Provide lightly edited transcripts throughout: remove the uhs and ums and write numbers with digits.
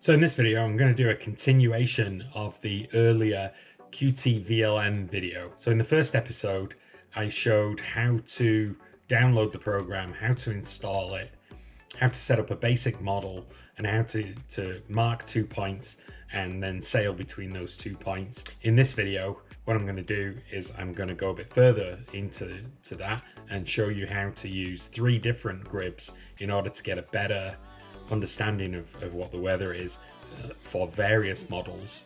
So in this video, I'm going to do a continuation of the earlier QT VLM video. So in the first episode, I showed how to download the program, how to install it, how to set up a basic model, and how to mark 2 points and then sail between those 2 points. In this video, what I'm going to do is I'm going to go a bit further into that and show you how to use 3 different gribs in order to get a better understanding of what the weather is for various models,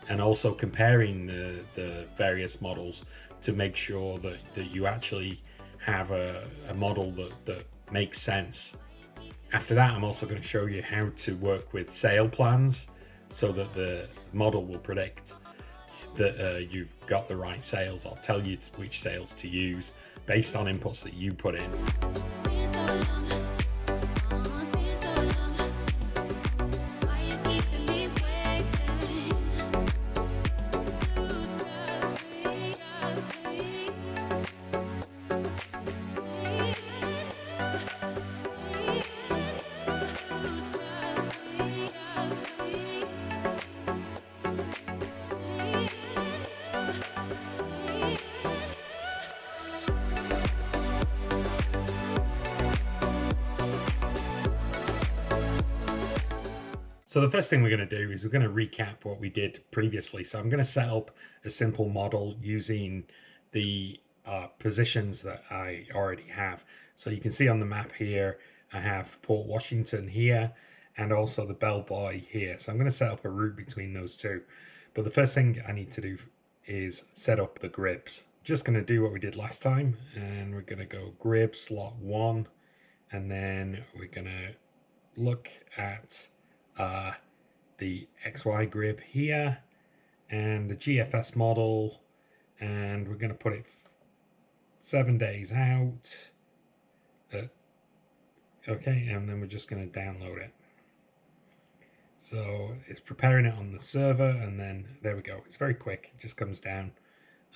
and also comparing the various models to make sure that you actually have a model that makes sense. After that, I'm also going to show you how to work with sail plans so that the model will predict that you've got the right sails, or tell you which sails to use based on inputs that you put in. So the first thing we're going to do is we're going to recap what we did previously. So I'm going to set up a simple model using the positions that I already have. So you can see on the map here, I have Port Washington here and also the Bell Buoy here. So I'm going to set up a route between those two. But the first thing I need to do is set up the gribs. Just going to do what we did last time, and we're going to go grib slot 1, and then we're going to look at the XY grib here and the GFS model, and we're going to put it 7 days out. Okay, and then we're just going to download it. So it's preparing it on the server, and then there we go. It's very quick. It just comes down,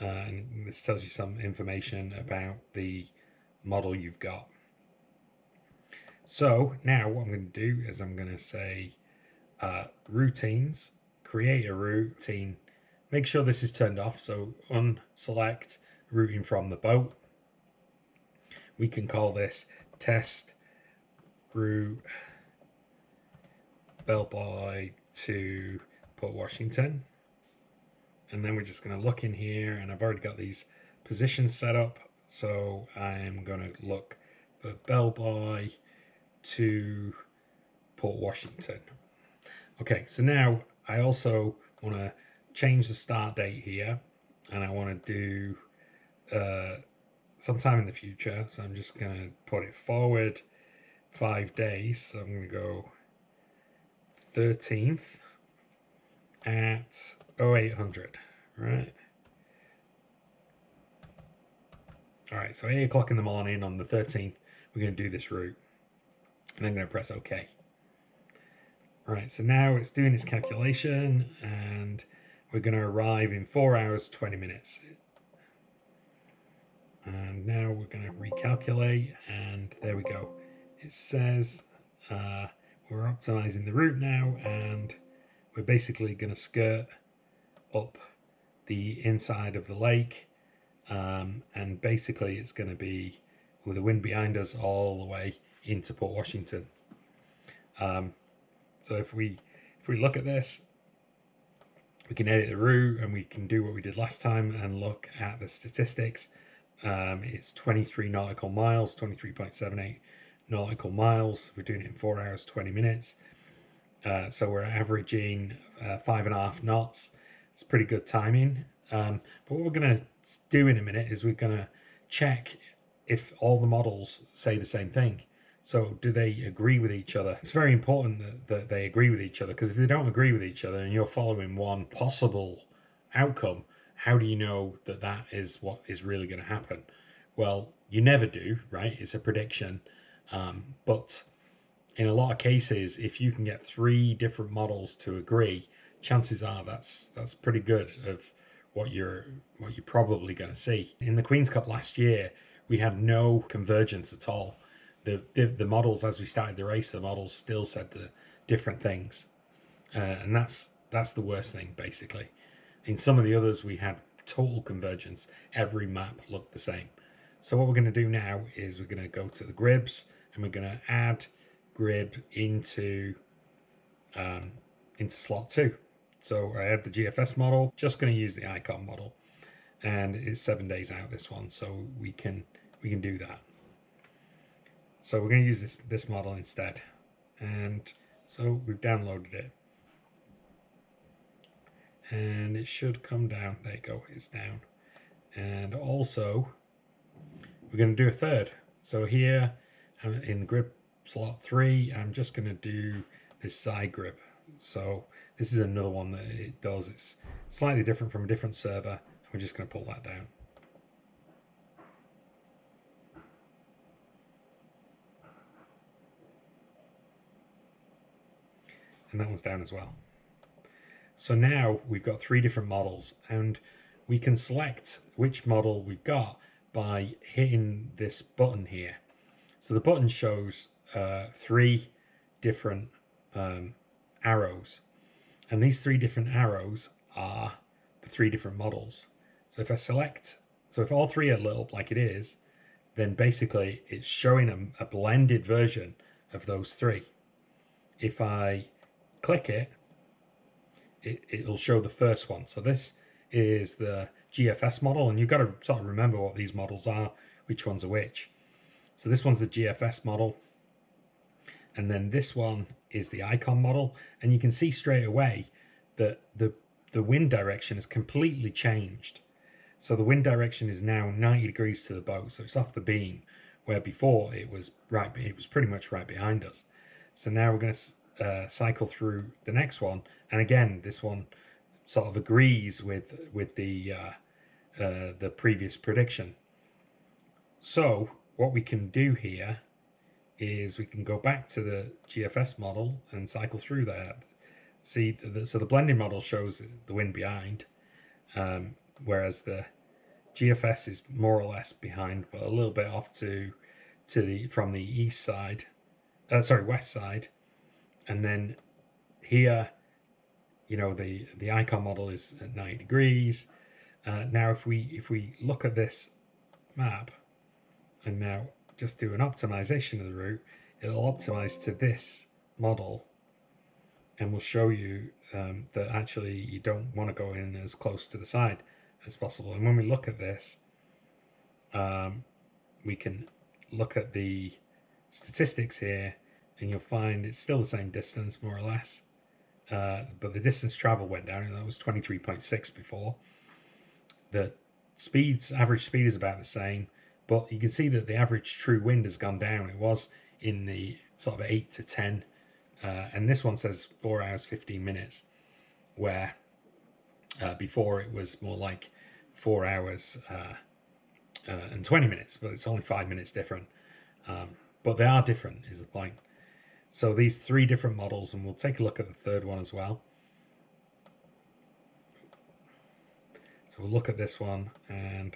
and this tells you some information about the model you've got. So now what I'm going to do is I'm going to say routines, create a routine, make sure this is turned off, so unselect routing from the boat. We can call this test route Bell Buoy to Port Washington, and then we're just going to look in here, and I've already got these positions set up, so I am going to look for Bell Buoy to Port Washington. Okay, so now I also want to change the start date here, and I want to do sometime in the future. So I'm just going to put it forward 5 days. So I'm going to go 13th at 0800, right? All right, so 8 o'clock in the morning on the 13th, we're going to do this route, and I'm going to press OK. All right, so now it's doing its calculation, and we're going to arrive in 4 hours, 20 minutes. And now we're going to recalculate, and there we go. It says we're optimizing the route now, and we're basically going to skirt up the inside of the lake, and basically it's going to be with the wind behind us all the way into Port Washington. So if we look at this, we can edit the route, and we can do what we did last time and look at the statistics. It's 23 nautical miles, 23.78 nautical miles. We're doing it in 4 hours, 20 minutes. So we're averaging 5.5 knots. It's pretty good timing. But what we're going to do in a minute is we're going to check if all the models say the same thing. So do they agree with each other? It's very important that they agree with each other, because if they don't agree with each other and you're following one possible outcome, how do you know that that is what is really going to happen? Well, you never do, right? It's a prediction. But in a lot of cases, if you can get 3 different models to agree, chances are that's pretty good of what you're probably going to see. In the Queen's Cup last year, we had no convergence at all. The models, as we started the race, the models still said the different things. and that's the worst thing basically. In some of the others we had total convergence. Every map looked the same. So what we're going to do now is we're going to go to the gribs and we're going to add grib into slot 2. So I had the GFS model, just going to use the icon model, and it's 7 days out, this one, so we can do that. So we're going to use this model instead, and so we've downloaded it, and it should come down. There you go, it's down. And also we're going to do a third. So here in the grib slot 3, I'm just going to do this side grib. So this is another one that it does. It's slightly different from a different server. We're just going to pull that down. And that one's down as well. So now we've got 3 different models, and we can select which model we've got by hitting this button here. So the button shows 3 different arrows, and these 3 different arrows are the 3 different models. So if I select, so if all 3 are lit up like it is, then basically it's showing a blended version of those 3. If I click it, it'll show the first one. So this is the GFS model, and you've got to sort of remember what these models are, which ones are which. So this one's the GFS model, and then this one is the icon model, and you can see straight away that the wind direction has completely changed. So the wind direction is now 90 degrees to the boat, so it's off the beam, where before it was pretty much right behind us. So now we're going to cycle through the next one, and again this one sort of agrees with the previous prediction. So what we can do here is we can go back to the GFS model and cycle through that. See, so the blending model shows the wind behind, whereas the GFS is more or less behind, but a little bit off from the east side, west side. And then here, you know, the icon model is at 90 degrees. Now if we look at this map and now just do an optimization of the route, it'll optimize to this model, and will show you that actually you don't want to go in as close to the side as possible. And when we look at this, we can look at the statistics here, and you'll find it's still the same distance, more or less, but the distance travel went down, and that was 23.6 before. The average speed is about the same, but you can see that the average true wind has gone down. It was in the sort of 8 to 10, and this one says 4 hours 15 minutes, where before it was more like 4 hours and 20 minutes, but it's only 5 minutes different. But they are different is the point. So these 3 different models, and we'll take a look at the third one as well. So we'll look at this one, and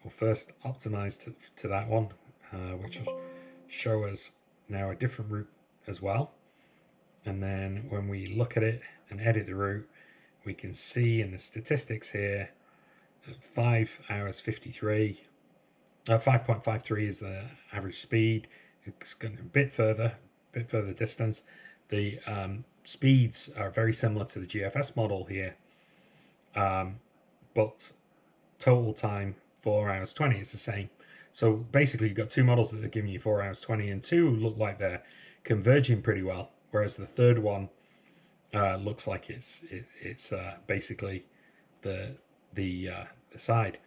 we'll first optimize to that one, which will show us now a different route as well. And then when we look at it and edit the route, we can see in the statistics here that 5 hours 53, 5.53 is the average speed. It's going a bit further distance. The speeds are very similar to the GFS model here, but total time 4 hours 20 is the same. So basically you've got 2 models that are giving you 4 hours 20, and 2 look like they're converging pretty well, whereas the third one looks like it's basically the side.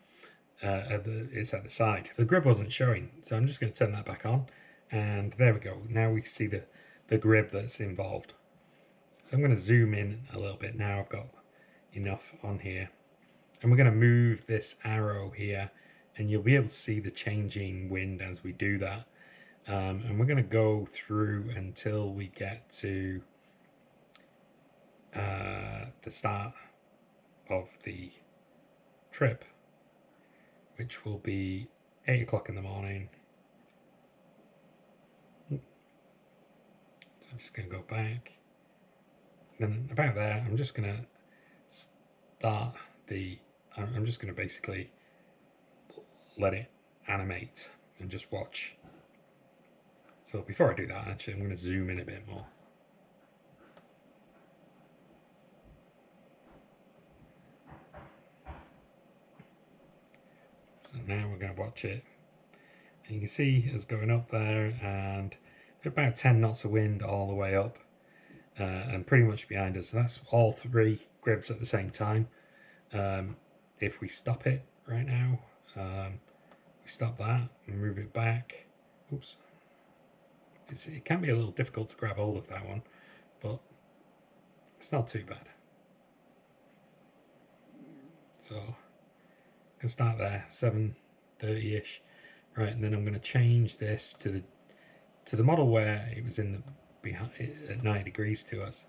It's at the side. So the grib wasn't showing, so I'm just going to turn that back on, and there we go. Now we see the grib that's involved. So I'm going to zoom in a little bit now. I've got enough on here, and we're going to move this arrow here, and you'll be able to see the changing wind as we do that. And we're going to go through until we get to the start of the trip, which will be 8 o'clock in the morning. So I'm just going to go back. then about there, I'm just going to start the, I'm just going to basically let it animate and just watch. So before I do that, actually, I'm going to zoom in a bit more. So now we're going to watch it. And you can see it's going up there, and about 10 knots of wind all the way up, and pretty much behind us. So that's all 3 gribs at the same time. If we stop it right now, we stop that and move it back. Oops. It can be a little difficult to grab hold of that one, but it's not too bad. So I'm going to start there, 7:30ish. Right, and then I'm going to change this to the model where it was in the behind at 90 degrees to us.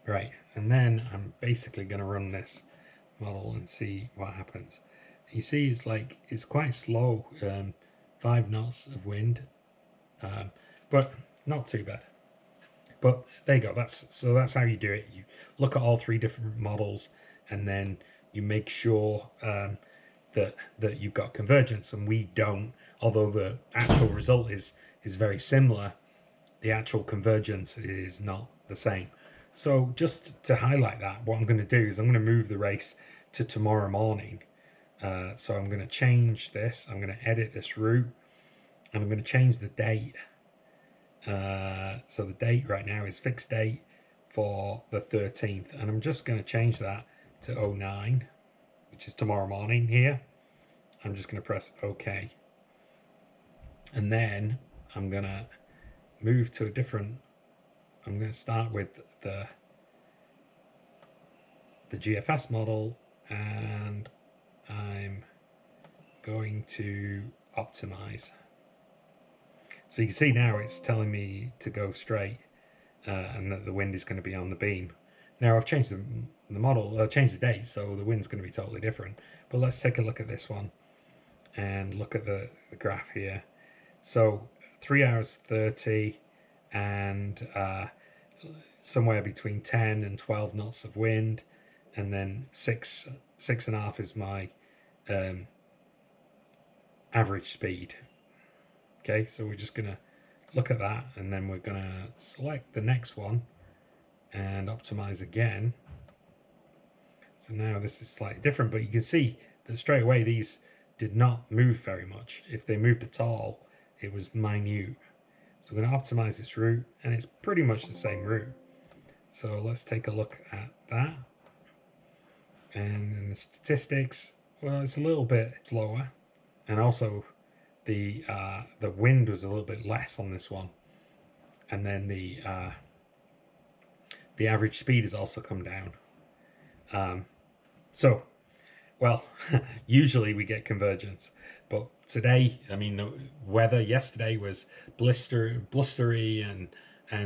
Right, and then I'm basically going to run this model and see what happens. You see, it's quite slow, 5 knots of wind, but not too bad. But there you go. That's how you do it. You look at all 3 different models, and then you make sure that you've got convergence, and we don't. Although the actual result is very similar, the actual convergence is not the same. So just to highlight that, what I'm going to do is I'm going to move the race to tomorrow morning. So I'm going to change this. I'm going to edit this route, and I'm going to change the date. So the date right now is fixed date for the 13th, and I'm just going to change that to 09, which is tomorrow morning here. I'm just going to press OK. And then I'm going to move to a different, I'm going to start with the GFS model, and I'm going to optimize. So you can see now it's telling me to go straight, and that the wind is going to be on the beam. Now I've changed the model, I've changed the date, so the wind's going to be totally different. But let's take a look at this one and look at the graph here. So 3 hours 30 and somewhere between 10 and 12 knots of wind, and then 6.5 is my average speed. Okay, so we're just gonna look at that, and then we're gonna select the next one and optimize again. So now this is slightly different, but you can see that straight away these did not move very much. If they moved at all, it was minute. So we're going to optimize this route, and it's pretty much the same route. So let's take a look at that. And in the statistics, well, it's a little bit slower, and also the wind was a little bit less on this one, and then the average speed has also come down. So, well, usually we get convergence, but today, I mean, the weather yesterday was blustery, and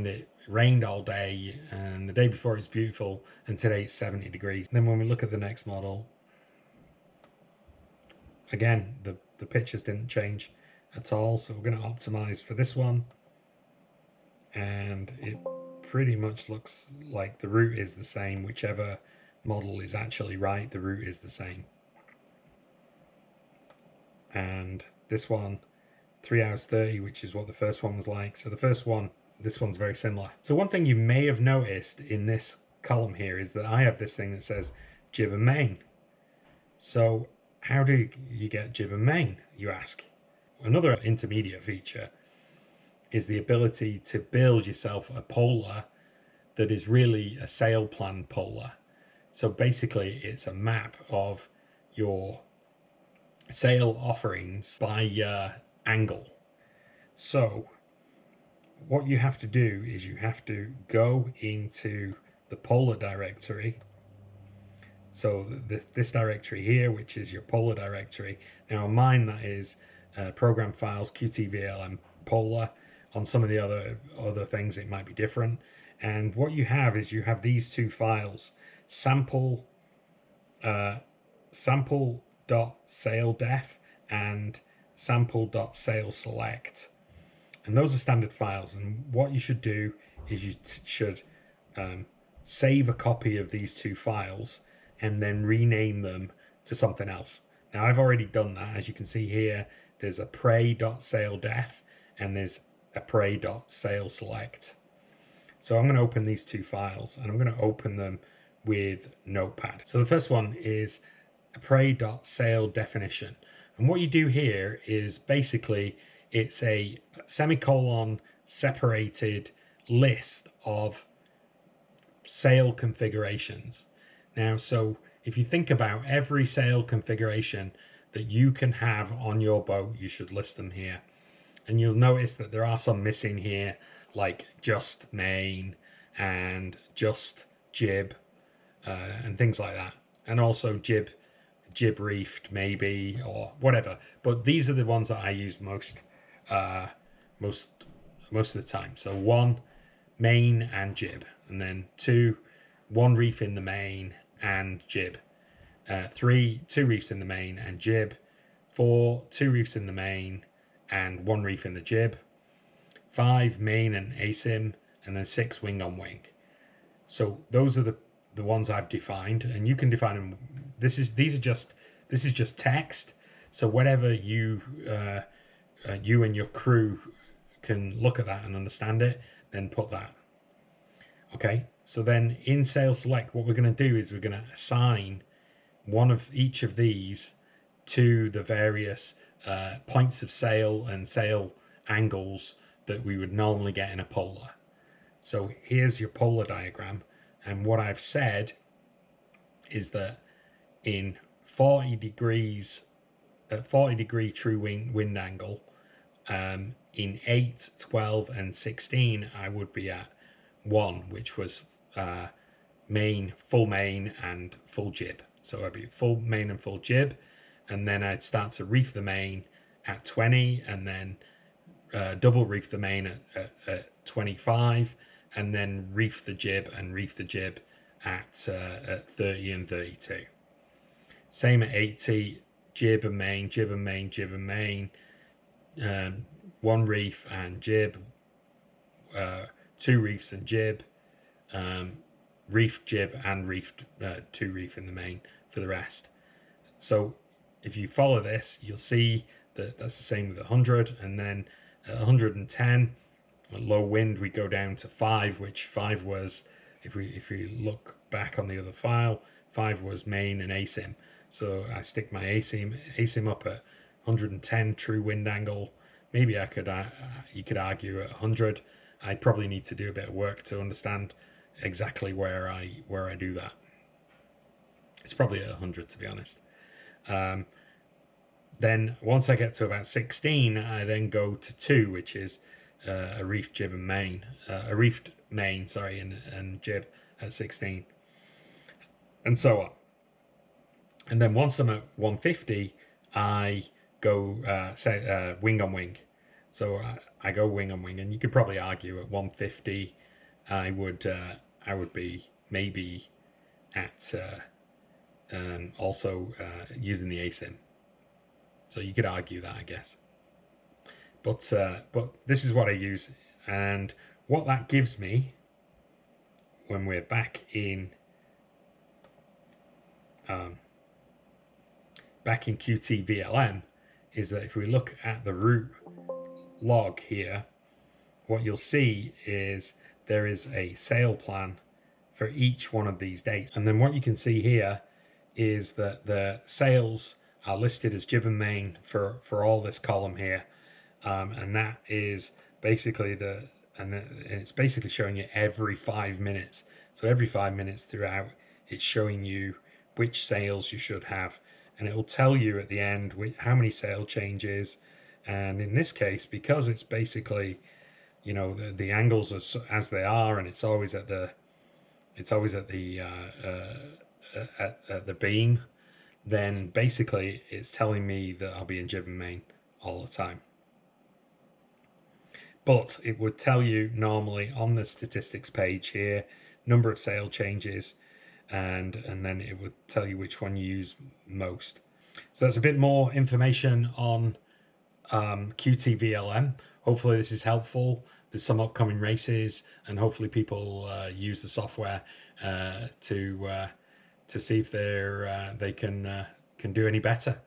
it rained all day, and the day before it was beautiful, and today it's 70 degrees. And then when we look at the next model, again, the pictures didn't change at all, so we're going to optimize for this one, and it pretty much looks like the route is the same. Whichever model is actually right, the route is the same. And this one, 3 hours 30, which is what the first one was like. So the first one, this one's very similar. So one thing you may have noticed in this column here is that I have this thing that says jib and main. So how do you get jib and main, you ask? Another intermediate feature is the ability to build yourself a polar that is really a sail plan polar. So basically it's a map of your sail offerings by angle. So what you have to do is you have to go into the polar directory. So this directory here, which is your polar directory. Now on mine that is program files, QT VLM polar. On some of the other things it might be different. And what you have is you have these two files, sample.saildef and sample.sailselect. And those are standard files. And what you should do is you should save a copy of these two files and then rename them to something else. Now I've already done that. As you can see here, there's Après.saildef and there's Après.sailselect. So I'm going to open these two files and I'm going to open them with Notepad. So the first one is Après.sail definition. And what you do here is basically it's a semicolon separated list of sail configurations. Now, so if you think about every sail configuration that you can have on your boat, you should list them here. And you'll notice that there are some missing here, like just main and just jib and things like that. And also jib reefed maybe, or whatever. But these are the ones that I use most of the time. So 1, main and jib, and then 2, 1 reef in the main and jib. 3, 2 reefs in the main and jib. 4, 2 reefs in the main and 1 reef in the jib. 5, main and asim, and then 6, wing on wing. So those are the ones I've defined, and you can define them. This is just text. So whatever you and your crew can look at that and understand it, then put that. Okay, so then in Sail Select, what we're going to do is we're going to assign one of each of these to the various points of sail and sail angles that we would normally get in a polar. So here's your polar diagram, and what I've said is that in 40 degree true wind angle, in 8, 12 and 16 I would be at 1, which was full main and full jib. So I'd be full main and full jib, and then I'd start to reef the main at 20, and then double reef the main at 25, and then reef the jib at 30 and 32. Same at 80, jib and main, jib and main, jib and main, 1 reef and jib, 2 reefs and jib, reefed jib and reefed 2 reef in the main for the rest. So if you follow this, you'll see that that's the same with 100, and then at 110 at low wind we go down to 5, which 5 was, if we look back on the other file, 5 was main and asim. So I stick my asim up at 110 true wind angle. Maybe you could argue at 100. I probably need to do a bit of work to understand exactly where I do that. It's probably at 100, to be honest. Then once I get to about 16, I then go to 2, which is a reefed jib and main, a reefed main, sorry, and jib at 16, and so on. And then once I'm at 150, I go wing on wing. So I go wing on wing, and you could probably argue at 150, I would be maybe at also using the asim. So you could argue that, I guess. But this is what I use, and what that gives me when we're back in QT VLM is that if we look at the route log here, what you'll see is there is a sail plan for each one of these dates. And then what you can see here is that the sails are listed as jib and main for all this column here. And that is basically it's basically showing you every 5 minutes. So every 5 minutes throughout, it's showing you which sails you should have. And it will tell you at the end how many sail changes. And in this case, because it's basically, you know, the angles are as they are, and it's always at the beam, then basically it's telling me that I'll be in jib and main all the time. But it would tell you normally on the statistics page here, number of sail changes, and then it would tell you which one you use most. So that's a bit more information on QT VLM. Hopefully this is helpful. There's some upcoming races, and hopefully people use the software to see if they can do any better.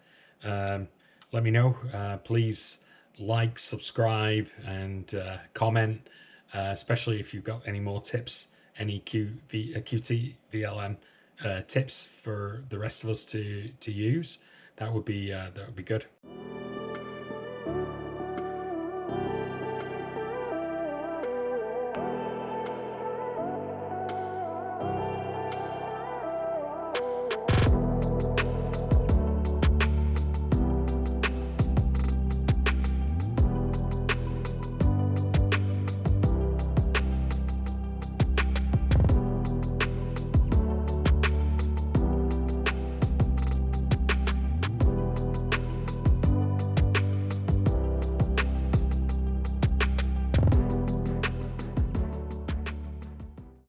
Let me know. Please like, subscribe, and comment, especially if you've got any more tips, any QT VLM tips for the rest of us to use. That would be good.